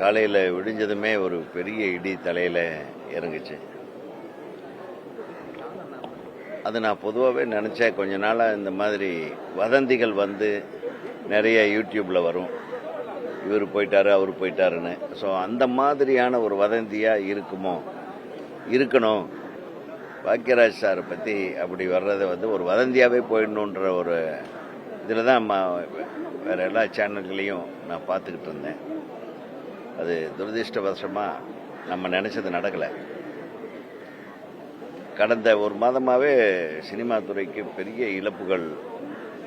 காலையில் விடிஞ்சதுமே ஒரு பெரிய இடி தலையில் இறங்குச்சு. அது நான் பொதுவாகவே நினச்சேன். கொஞ்ச நாளாக இந்த மாதிரி வதந்திகள் வந்து நிறைய யூடியூப்பில் வரும், இவர் போயிட்டாரு அவர் போயிட்டாருன்னு. ஸோ அந்த மாதிரியான ஒரு வதந்தியாக இருக்கணும். பாக்கியராஜ் சாரை பற்றி அப்படி வர்றதை வந்து ஒரு வதந்தியாகவே போயிடணுன்ற ஒரு இதில் தான் வேறு எல்லா சேனல்களையும் நான் பார்த்துக்கிட்டு இருந்தேன். அது துரதிர்ஷ்டவசமாக நம்ம நினச்சது நடக்கலை. கடந்த ஒரு மாதமாகவே சினிமா துறைக்கு பெரிய இழப்புகள்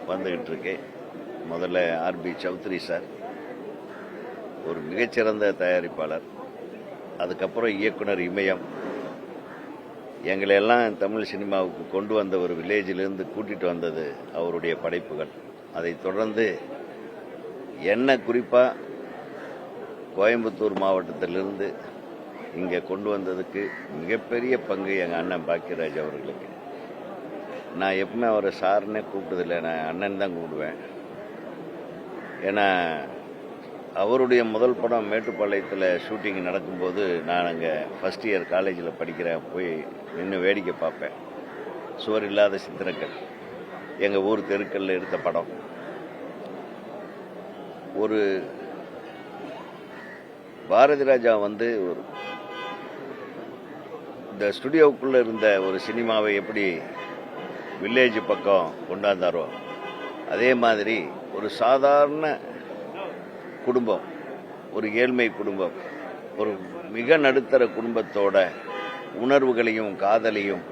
வந்துக்கிட்டு இருக்கு. முதல்ல ஆர்பி சௌத்ரி சார், ஒரு மிகச்சிறந்த தயாரிப்பாளர். அதுக்கப்புறம் இயக்குனர் இமயம், எங்களையெல்லாம் தமிழ் சினிமாவுக்கு கொண்டு வந்த ஒரு வில்லேஜிலிருந்து கூட்டிகிட்டு வந்தது அவருடைய படைப்புகள். அதை தொடர்ந்து என்ன குறிப்பாக கோயம்புத்தூர் மாவட்டத்திலிருந்து இங்கே கொண்டு வந்ததுக்கு மிகப்பெரிய பங்கு எங்கள் அண்ணன் பாக்கியராஜ் அவர்களுக்கு. நான் எப்பவுமே அவரை சார்னே கூப்பிட்டதில்லை, நான் அண்ணன் தான் கூப்பிடுவேன். ஏன்னா அவருடைய முதல் படம் மேட்டுப்பாளையத்தில் ஷூட்டிங் நடக்கும்போது நான் அங்கே ஃபஸ்ட் இயர் காலேஜில் படிக்கிறேன். போய் நின்று வேடிக்கை பார்ப்பேன். சுவர் இல்லாத சித்திரக்கல், எங்கள் ஊர் தெருக்கல்ல எடுத்த படம். ஒரு பாரதி ராஜா வந்து இந்த ஸ்டுடியோவுக்குள்ளே இருந்த ஒரு சினிமாவை எப்படி வில்லேஜ் பக்கம் கொண்டாந்தாரோ, அதே மாதிரி ஒரு சாதாரண குடும்பம், ஒரு ஏழ்மை குடும்பம், ஒரு மிக நடுத்தர குடும்பத்தோட உணர்வுகளையும் காதலையும்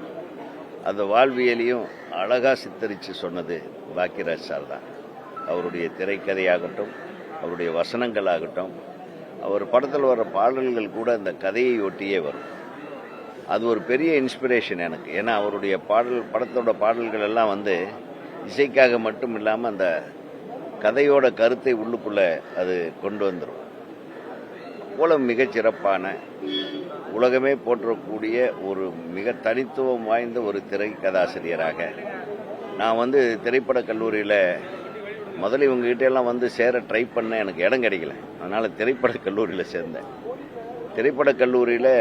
அந்த வாழ்வியலையும் அழகாக சித்தரித்து சொன்னது பாக்கியராஜ் சார் தான். அவருடைய திரைக்கதையாகட்டும், அவருடைய வசனங்களாகட்டும், அவர் படத்தில் வர்ற பாடல்கள் கூட அந்த கதையை ஒட்டியே வரும். அது ஒரு பெரிய இன்ஸ்பிரேஷன் எனக்கு. ஏன்னா அவருடைய படத்தோட பாடல்கள் எல்லாம் வந்து இசைக்காக மட்டும் இல்லாமல் அந்த கதையோட கருத்தை உள்ளுக்குள்ளே அது கொண்டு வந்துடும். போல மிகச்சிறப்பான, உலகமே போற்றக்கூடிய ஒரு மிக தனித்துவம் வாய்ந்த ஒரு திரைக்கதாசிரியராக நான் வந்து திரைப்பட கல்லூரியில் முதல்ல இவங்ககிட்ட எல்லாம் வந்து சேர ட்ரை பண்ண, எனக்கு இடம் கிடைக்கல. அதனால் திரைப்பட கல்லூரியில் சேர்ந்தேன். திரைப்பட கல்லூரியில்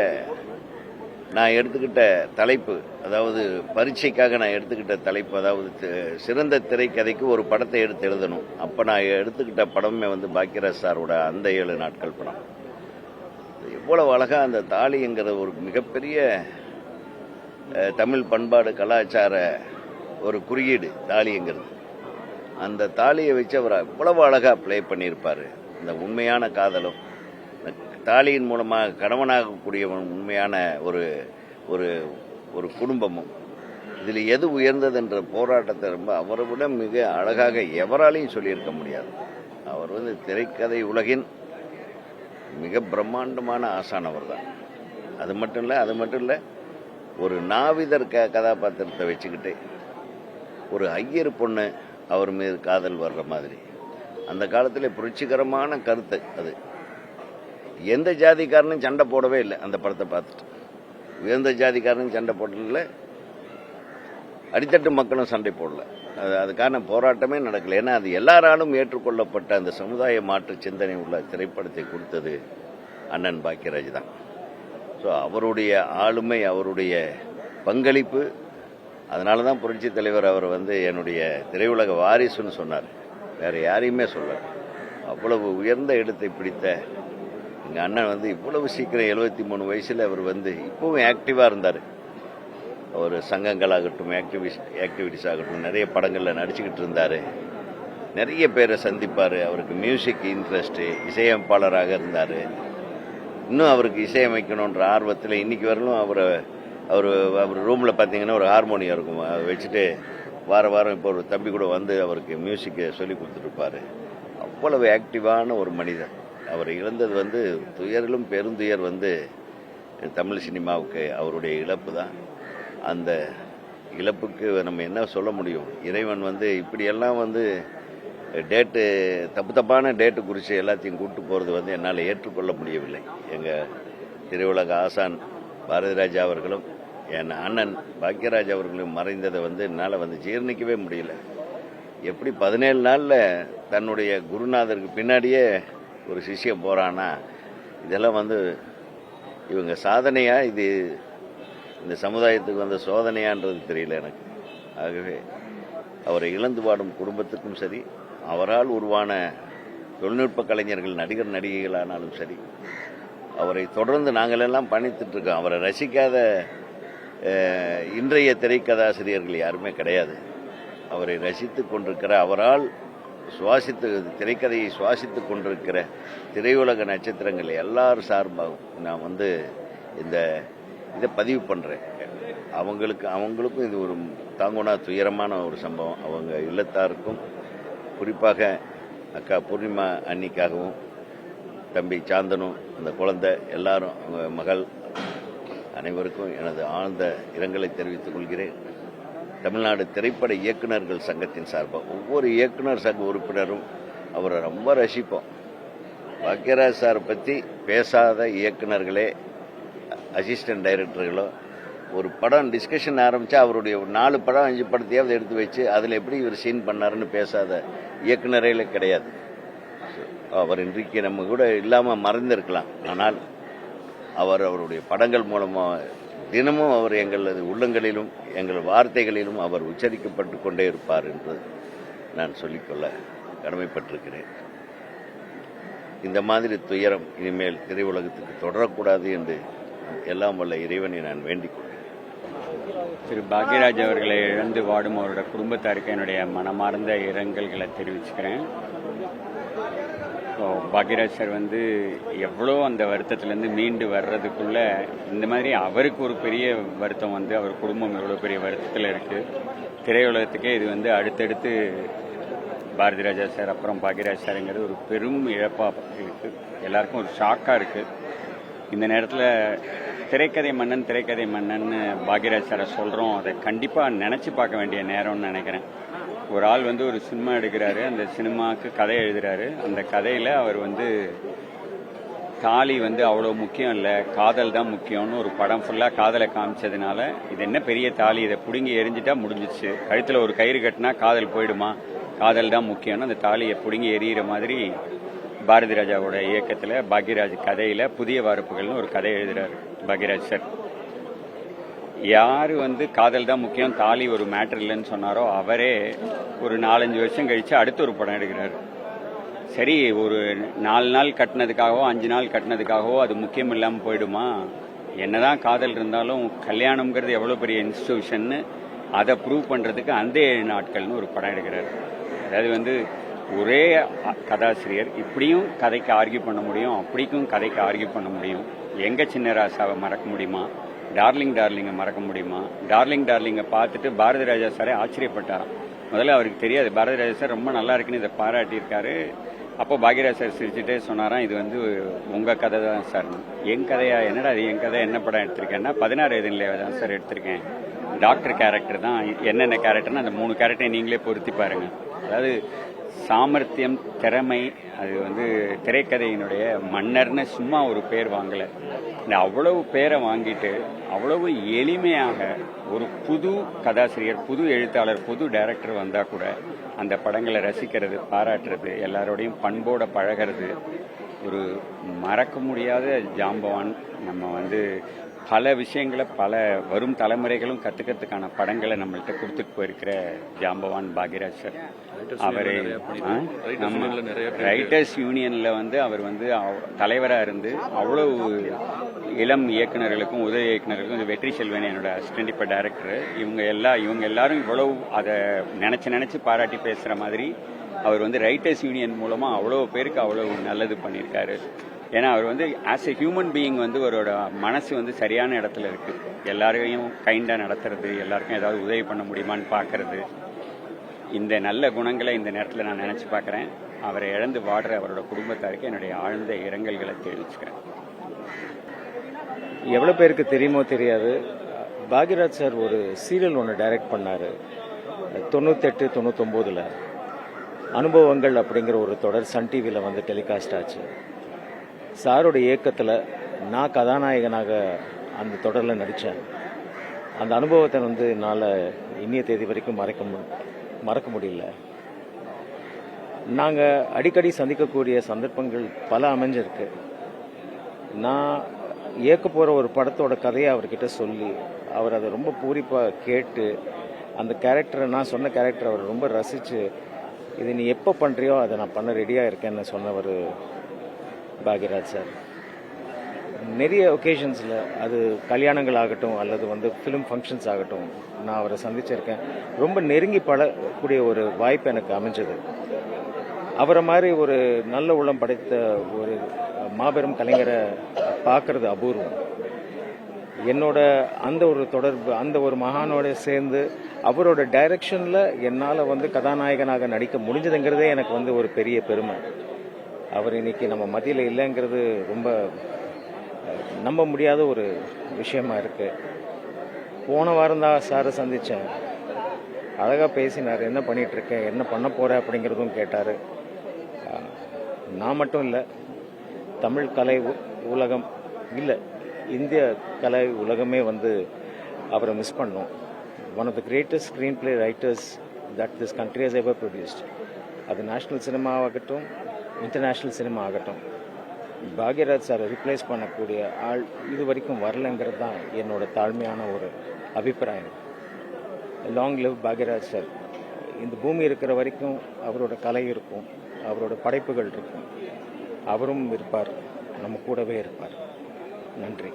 நான் எடுத்துக்கிட்ட தலைப்பு, அதாவது பரீட்சைக்காக நான் எடுத்துக்கிட்ட தலைப்பு, அதாவது சிறந்த திரைக்கதைக்கு ஒரு படத்தை எடுத்து எழுதணும். அப்போ நான் எடுத்துக்கிட்ட படமே வந்து பாக்கியராஜ் சாரோட அந்த 7 நாட்கள் படம். எவ்வளவு அழகாக அந்த தாலிங்கிற ஒரு மிகப்பெரிய தமிழ் பண்பாடு கலாச்சார ஒரு குறியீடு தாலிங்கிறது. அந்த தாலியை வச்சு அவர் எவ்வளவு அழகாக ப்ளே பண்ணியிருப்பார். இந்த உண்மையான காதலும் தாலியின் மூலமாக கணவனாகக்கூடிய உண்மையான ஒரு ஒரு ஒரு குடும்பமும், இதில் எது உயர்ந்தது என்ற போராட்டத்தை ரொம்ப அவரை விட மிக அழகாக எவராலையும் சொல்லியிருக்க முடியாது. அவர் வந்து திரைக்கதை உலகின் மிக பிரம்மாண்டமான ஆசானவர் தான். அது மட்டும் இல்லை, ஒரு நாவிதர் கதாபாத்திரத்தை வச்சுக்கிட்டு ஒரு ஐயர் பொண்ணு அவர் மீது காதல் வர்ற மாதிரி, அந்த காலத்தில் புரட்சிகரமான கருத்து. அது எந்த ஜாதிக்காரனும் சண்டை போடவே இல்லை. அந்த படத்தை பார்த்துட்டு உயர்ந்த ஜாதிக்காரனும் சண்டை போடல, அடித்தட்டு மக்களும் சண்டை போடல. அதுக்கான போராட்டமே நடக்கலை. ஏன்னா அது எல்லாராலும் ஏற்றுக்கொள்ளப்பட்ட அந்த சமுதாய மாற்று சிந்தனை உள்ள திரைப்படத்தை கொடுத்தது அண்ணன் பாக்கியராஜ் தான். ஸோ அவருடைய ஆளுமை, அவருடைய பங்களிப்பு, அதனால தான் புரட்சி தலைவர் அவர் வந்து என்னுடைய திரையுலக வாரிசுன்னு சொன்னார். வேறு யாரையுமே சொல்லலை. அவ்வளவு உயர்ந்த இடத்தை பிடித்த எங்கள் அண்ணன் வந்து இவ்வளவு சீக்கிரம் 73 வயசில் அவர் வந்து இப்போவும் ஆக்டிவாக இருந்தார். அவர் சங்கங்களாகட்டும், ஆக்டிவிட்டிஸ் ஆகட்டும், நிறைய படங்களில் நடிச்சுக்கிட்டு இருந்தார். நிறைய பேரை சந்திப்பார். அவருக்கு மியூசிக் இன்ட்ரெஸ்ட்டு, இசையமைப்பாளராக இருந்தார். இன்னும் அவருக்கு இசையமைக்கணுன்ற ஆர்வத்தில் இன்றைக்கி வரலும் அவர் ரூமில் பார்த்தீங்கன்னா ஒரு ஹார்மோனியம் இருக்கும். அதை வச்சுட்டு வாரம் இப்போ ஒரு தம்பி கூட வந்து அவருக்கு மியூசிக்கை சொல்லி கொடுத்துட்ருப்பார். அவ்வளவு ஆக்டிவான ஒரு மனிதர். அவர் இழந்தது வந்து துயரிலும் பெருந்துயர் வந்து தமிழ் சினிமாவுக்கு அவருடைய இழப்பு தான். அந்த இழப்புக்கு நம்ம என்ன சொல்ல முடியும்? இறைவன் வந்து இப்படியெல்லாம் வந்து தப்பான டேட்டு குறித்து எல்லாத்தையும் கூப்பிட்டு போகிறது வந்து என்னால் ஏற்றுக்கொள்ள முடியவில்லை. எங்கள் திரையுலக ஆசான் பாரதிராஜா அவர்களும் என் அண்ணன் பாக்கியராஜ் அவர்களும் மறைந்ததை வந்து என்னால் வந்து ஜீர்ணிக்கவே முடியல. எப்படி 17 நாளில் தன்னுடைய குருநாதருக்கு பின்னாடியே ஒரு சிஷ்யம் போகிறான்னா, இதெல்லாம் வந்து இவங்க சாதனையா, இது இந்த சமுதாயத்துக்கு வந்த சோதனையான்றது தெரியல எனக்கு. ஆகவே அவரை இழந்து வாடும் குடும்பத்துக்கும் சரி, அவரால் உருவான தொழில்நுட்ப கலைஞர்கள், நடிகர் நடிகைகளானாலும் சரி, அவரை தொடர்ந்து நாங்கள் எல்லாம் பயணித்துட்டு இருக்கோம். அவரை ரசிக்காத இன்றைய திரைக்கதாசிரியர்கள் யாருமே கிடையாது. அவரை ரசித்து கொண்டிருக்கிற, அவரால் திரைக்கதையை சுவாசித்துக் கொண்டிருக்கிற திரையுலக நட்சத்திரங்கள் எல்லாரும் சார்பாகவும் நான் வந்து இதை பதிவு பண்ணுறேன். அவங்களுக்கும் இது ஒரு தாங்குனா துயரமான ஒரு சம்பவம். அவங்க இல்லத்தாருக்கும், குறிப்பாக அக்கா பூர்ணிமா அன்னிக்காகவும், தம்பி சாந்தனும், அந்த குழந்தை எல்லாரும், அவங்க மகள் அனைவருக்கும் எனது ஆழ்ந்த இரங்கலை தெரிவித்துக் கொள்கிறேன். தமிழ்நாடு திரைப்பட இயக்குநர்கள் சங்கத்தின் சார்பாக ஒவ்வொரு இயக்குனர் சங்க உறுப்பினரும் அவரை ரொம்ப ரசிப்போம். பாக்யராஜ் சாரை பற்றி பேசாத இயக்குநர்களே, அசிஸ்டன்ட் டைரக்டர்களோ, ஒரு படம் டிஸ்கஷன் ஆரம்பித்தா அவருடைய 4 படம் 5 படத்தையாவது எடுத்து வச்சு அதில் எப்படி இவர் சீன் பண்ணாருன்னு பேசாத இயக்குநரே கிடையாது. அவர் இன்றைக்கு நம்ம கூட இல்லாமல் மறந்திருக்கலாம். ஆனால் அவருடைய படங்கள் மூலமாக தினமும் அவர் எங்களது உள்ளங்களிலும் எங்கள் வார்த்தைகளிலும் அவர் உச்சரிக்கப்பட்டு கொண்டே இருப்பார் என்று நான் சொல்லிக்கொள்ள கடமைப்பட்டிருக்கிறேன். இந்த மாதிரி துயரம் இனிமேல் திரையுலகத்துக்கு தொடரக்கூடாது என்று எல்லாம் வல்ல இறைவனை நான் வேண்டிக் கொள்கிறேன். திரு பாக்யராஜ் அவர்களை இழந்து வாடும் அவரோட குடும்பத்தாருக்கு என்னுடைய மனமார்ந்த இரங்கல்களை தெரிவிச்சுக்கிறேன். பாக்யராஜ் சார் வந்து எவ்வளோ அந்த வருத்தத்திலேருந்து மீண்டு வர்றதுக்குள்ள இந்த மாதிரி அவருக்கு ஒரு பெரிய வருத்தம் வந்து அவர் குடும்பம் எவ்வளோ பெரிய வருத்தத்தில் இருக்குது. திரையுலகத்துக்கே இது வந்து அடுத்தடுத்து பாரதி ராஜா சார் அப்புறம் பாக்யராஜ் சாருங்கிறது ஒரு பெரும் இழப்பாக இருக்குது. எல்லாருக்கும் ஒரு ஷாக்காக இருக்குது. இந்த நேரத்தில் திரைக்கதை மன்னன் பாக்யராஜ் சாரை சொல்கிறோம். அதை கண்டிப்பாக நினச்சி பார்க்க வேண்டிய நேரம்னு நினைக்கிறேன். ஒரு ஆள் வந்து ஒரு சினிமா எடுக்கிறாரு, அந்த சினிமாவுக்கு கதை எழுதுறாரு. அந்த கதையில் அவர் வந்து தாலி வந்து அவ்வளோ முக்கியம் இல்லை, காதல் தான் முக்கியம்னு ஒரு படம் ஃபுல்லாக காதலை காமிச்சதுனால, இது என்ன பெரிய தாலி, இதை பிடுங்கி எரிஞ்சிட்டா முடிஞ்சிச்சு, கழுத்தில் ஒரு கயிறு கட்டினா காதல் போயிடுமா, காதல் தான் முக்கியம்னு அந்த தாலியை பிடுங்கி எரியிற மாதிரி பாரதி ராஜாவோட இயக்கத்தில் பாக்யராஜ் கதையில் புதிய வார்ப்புகள்னு ஒரு கதை எழுதுறாரு பாக்யராஜ் சார். யார் வந்து காதல் தான் முக்கியம், தாலி ஒரு மேட்டர் இல்லைன்னு சொன்னாரோ அவரே ஒரு 4-5 வருஷம் கழித்து அடுத்த ஒரு படம் எடுக்கிறாரு. சரி, ஒரு 4 நாள் கட்டினதுக்காகவோ 5 நாள் கட்டினதுக்காகவோ அது முக்கியம் இல்லாமல் போயிடுமா? என்னதான் காதல் இருந்தாலும் கல்யாணம்ங்கிறது எவ்வளோ பெரிய இன்ஸ்டிடியூஷன்னு அதை ப்ரூவ் பண்ணுறதுக்கு அந்த 7 நாட்கள்னு ஒரு படம் எடுக்கிறாரு. அதாவது வந்து ஒரே கதாசிரியர் இப்படியும் கதைக்கு ஆர்கியூ பண்ண முடியும், அப்படிக்கும் கதைக்கு ஆர்கியூ பண்ண முடியும். எங்க சின்ன ராசாவை மறக்க முடியுமா, டார்லிங்கை மறக்க முடியுமா? டார்லிங்கை பார்த்துட்டு பாரதி ராஜா சாரே ஆச்சரியப்பட்டாராம். முதல்ல அவருக்கு தெரியாது, பாரதி ராஜா சார் ரொம்ப நல்லா இருக்குன்னு இதை பாராட்டியிருக்காரு. அப்போ பாக்யராஜ் சார் சிரிச்சுட்டே சொன்னாராம், இது வந்து உங்க கதை தான் சார். என் கதையா? என்னடா அது என் கதை, என்ன படம் எடுத்திருக்கேன்னா 16 வயதிலே தான் சார் எடுத்திருக்கேன். டாக்டர் கேரக்டர் தான். என்னென்ன கேரக்டர்னா அந்த 3 கேரக்டரை நீங்களே பொருத்தி பாருங்க. அதாவது சாமர்த்தியம், திறமை, அது வந்து திரைக்கதையினுடைய மன்னர்னு சும்மா ஒரு பேர் வாங்கலை. இந்த அவ்வளவு பேரை வாங்கிட்டு அவ்வளவு எளிமையாக ஒரு புது கதாசிரியர், புது எழுத்தாளர், புது டைரக்டர் வந்தால் கூட அந்த படங்களை ரசிக்கிறது, பாராட்டுறது, எல்லாரோடையும் பண்போட பழகிறது, ஒரு மறக்க முடியாத ஜாம்பவான். நம்ம வந்து பல விஷயங்களை பல வரும் தலைமுறைகளும் கற்றுக்கிறதுக்கான படங்களை நம்மள்கிட்ட கொடுத்துட்டு போயிருக்கிற ஜாம்பவான் பாக்யராஜ் சார். அவர் நம்ம ரைட்டர்ஸ் யூனியனில் வந்து அவர் வந்து தலைவராக இருந்து அவ்வளவு இளம் இயக்குநர்களுக்கும் உதவி இயக்குநர்களுக்கும், வெற்றி செல்வன் என்னோட அசிஸ்டன்ட் இப்போ டைரக்டர், இவங்க எல்லாரும் இவ்வளவு அதை நினச்சி பாராட்டி பேசுகிற மாதிரி அவர் வந்து ரைட்டர்ஸ் யூனியன் மூலமாக அவ்வளோ பேருக்கு அவ்வளவு நல்லது பண்ணியிருக்காரு. ஏன்னா அவர் வந்து ஆஸ் எ ஹியூமன் பீயிங் வந்து அவரோட மனசு வந்து சரியான இடத்துல இருக்குது. எல்லாரையும் கைண்டாக நடத்துறது, எல்லாருக்கும் ஏதாவது உதவி பண்ண முடியுமான்னு பார்க்கறது, இந்த நல்ல குணங்களை இந்த நேரத்தில் நான் நினச்சி பார்க்குறேன். அவரை இழந்து வாடுற அவரோட குடும்பத்தாருக்கு என்னுடைய ஆழ்ந்த இரங்கல்களை தெரிவிச்சுக்கிறேன். எவ்வளோ பேருக்கு தெரியுமோ தெரியாது, பாக்யராஜ் சார் ஒரு சீரியல் ஒன்று டைரக்ட் பண்ணார் 98-99 அனுபவங்கள் அப்படிங்கிற ஒரு தொடர் சன் டிவியில் வந்து டெலிகாஸ்ட் ஆச்சு. சாரோட இயக்கத்தில் நான் கதாநாயகனாக அந்த தொடரில் நடித்தேன். அந்த அனுபவத்தை வந்து என்னால் இன்னைய தேதி வரைக்கும் மறக்க முடியல. நாங்கள் அடிக்கடி சந்திக்கக்கூடிய சந்தர்ப்பங்கள் பல அமைஞ்சிருக்கு. நான் இயக்க போகிற ஒரு படத்தோட கதையை அவர்கிட்ட சொல்லி அவர் அதை ரொம்ப பூரிப்பாக கேட்டு அந்த கேரக்டரை நான் சொன்ன கேரக்டரை அவர் ரொம்ப ரசித்து இது நீ எப்போ பண்ணுறியோ அதை நான் பண்ண ரெடியாக இருக்கேன்னு சொன்னவர் பாக்யராஜ் சார். நிறைய ஒகேஷன்ஸில் அது கல்யாணங்கள் ஆகட்டும் அல்லது வந்து ஃபிலிம் ஃபங்க்ஷன்ஸ் ஆகட்டும் நான் அவரை சந்திச்சிருக்கேன். ரொம்ப நெருங்கி பழக்கூடிய ஒரு வாய்ப்பு எனக்கு அமைஞ்சது. அவரை மாதிரி ஒரு நல்ல உள்ளம் படைத்த ஒரு மாபெரும் கலைஞரை பார்க்கறது அபூர்வம். என்னோட அந்த ஒரு தொடர்பு அந்த ஒரு மகானோட சேர்ந்து அவரோட டைரக்ஷனில் என்னால் வந்து கதாநாயகனாக நடிக்க முடிஞ்சதுங்கிறதே எனக்கு வந்து ஒரு பெரிய பெருமை. அவர் இன்னைக்கு நம்ம மத்தியில் இல்லைங்கிறது ரொம்ப நம்ப முடியாத ஒரு விஷயமா இருக்கு. போன வாரம் தான் சாரை சந்தித்தேன். அழகாக பேசினார். என்ன பண்ணிட்டு இருக்கேன், என்ன பண்ண போற அப்படிங்கிறதும் கேட்டார். நான் மட்டும் இல்லை, தமிழ் கலை உலகம் இல்லை, இந்திய கலை உலகமே வந்து அவரை மிஸ் பண்ணோம். One of the greatest screenplay writers that this country has ever produced. அது நேஷ்னல் சினிமா ஆகட்டும், இன்டர்நேஷ்னல் சினிமா ஆகட்டும், பாக்யராஜ் சாரை ரிப்ளேஸ் பண்ணக்கூடிய ஆள் இது வரைக்கும் வரலைங்கிறது தான் என்னோட தாழ்மையான ஒரு அபிப்பிராயம். Long live Bhagyaraj sir. இந்த பூமி இருக்கிற வரைக்கும் அவரோட கலை இருக்கும், அவரோட படைப்புகள் இருக்கும், அவரும் இருப்பார், நம்ம கூடவே இருப்பார். நன்றி.